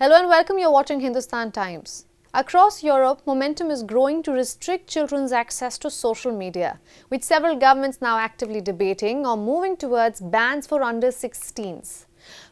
Hello and welcome, you're watching Hindustan Times. Across Europe, momentum is growing to restrict children's access to social media, with several governments now actively debating or moving towards bans for under-16s.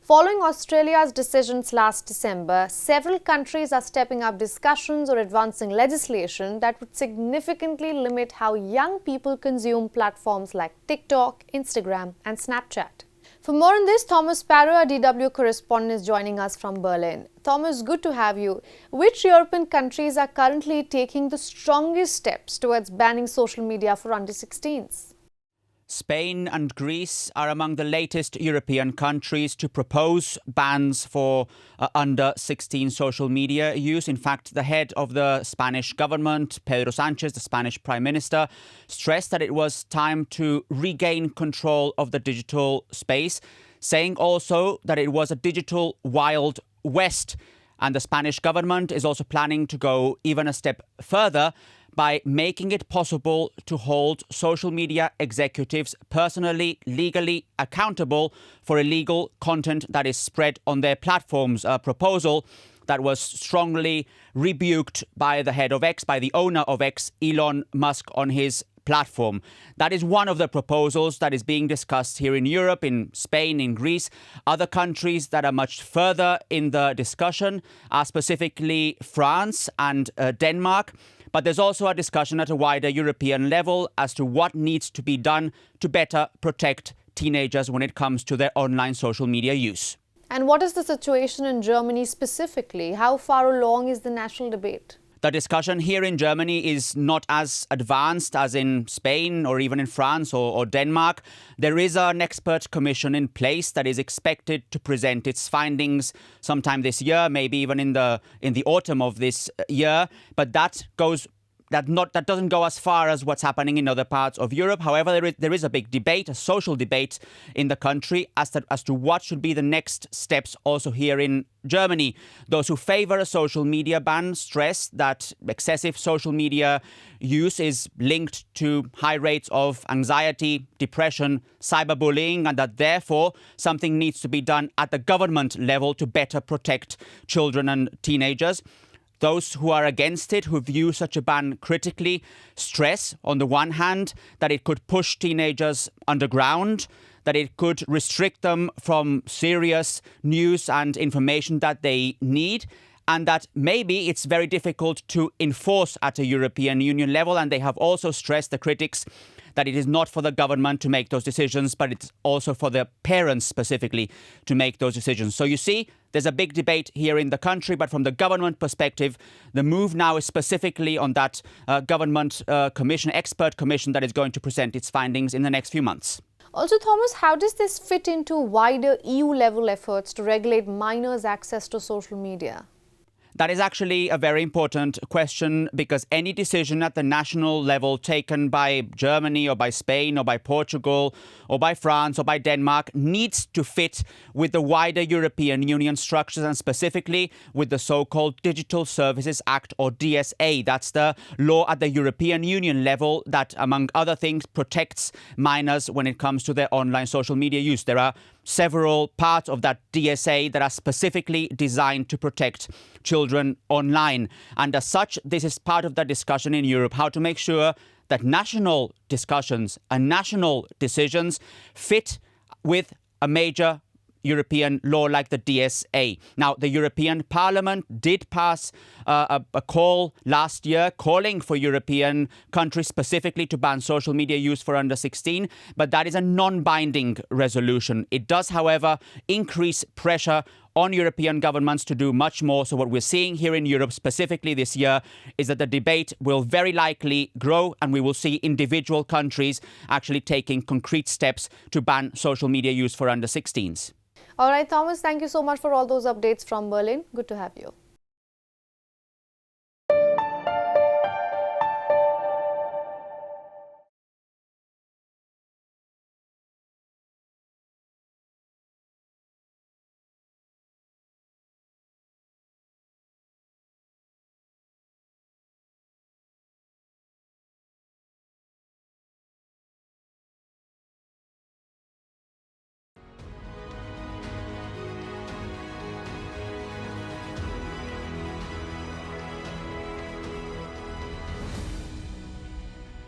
Following Australia's decisions last December, several countries are stepping up discussions or advancing legislation that would significantly limit how young people consume platforms like TikTok, Instagram and Snapchat. For more on this, Thomas Sparrow, our DW correspondent, is joining us from Berlin. Thomas, good to have you. Which European countries are currently taking the strongest steps towards banning social media for under-16s? Spain and Greece are among the latest European countries to propose bans for under-16 social media use. In fact, the head of the Spanish government, Pedro Sánchez, the Spanish Prime Minister, stressed that it was time to regain control of the digital space, saying also that it was a digital Wild West. And the Spanish government is also planning to go even a step further by making it possible to hold social media executives personally, legally accountable for illegal content that is spread on their platforms. A proposal that was strongly rebuked by the head of X, by the owner of X, Elon Musk, on his platform. That is one of the proposals that is being discussed here in Europe, in Spain, in Greece. Other countries that are much further in the discussion are specifically France and Denmark. But there's also a discussion at a wider European level as to what needs to be done to better protect teenagers when it comes to their online social media use. And what is the situation in Germany specifically? How far along is the national debate? The discussion here in Germany is not as advanced as in Spain or even in France or Denmark. There is an expert commission in place that is expected to present its findings sometime this year, maybe even in the autumn of this year. But that doesn't go as far as what's happening in other parts of Europe. However, there is a big debate, a social debate in the country as to what should be the next steps also here in Germany. Those who favor a social media ban stress that excessive social media use is linked to high rates of anxiety, depression, cyberbullying, and that therefore something needs to be done at the government level to better protect children and teenagers. Those who are against it, who view such a ban critically, stress, on the one hand, that it could push teenagers underground, that it could restrict them from serious news and information that they need, and that maybe it's very difficult to enforce at a European Union level. And they have also stressed, the critics, that it is not for the government to make those decisions, but it's also for the parents specifically to make those decisions. So you see, there's a big debate here in the country, but from the government perspective, the move now is specifically on that government commission, expert commission, that is going to present its findings in the next few months. Also, Thomas, how does this fit into wider EU-level efforts to regulate minors' access to social media? That is actually a very important question, because any decision at the national level taken by Germany or by Spain or by Portugal or by France or by Denmark needs to fit with the wider European Union structures, and specifically with the so-called Digital Services Act, or DSA. That's the law at the European Union level that, among other things, protects minors when it comes to their online social media use. There are several parts of that DSA that are specifically designed to protect children online. And as such, this is part of the discussion in Europe, how to make sure that national discussions and national decisions fit with a major European law like the DSA. Now, the European Parliament did pass a call last year calling for European countries specifically to ban social media use for under-16, but that is a non-binding resolution. It does, however, increase pressure on European governments to do much more. So what we're seeing here in Europe specifically this year is that the debate will very likely grow, and we will see individual countries actually taking concrete steps to ban social media use for under-16s. All right, Thomas, thank you so much for all those updates from Berlin. Good to have you.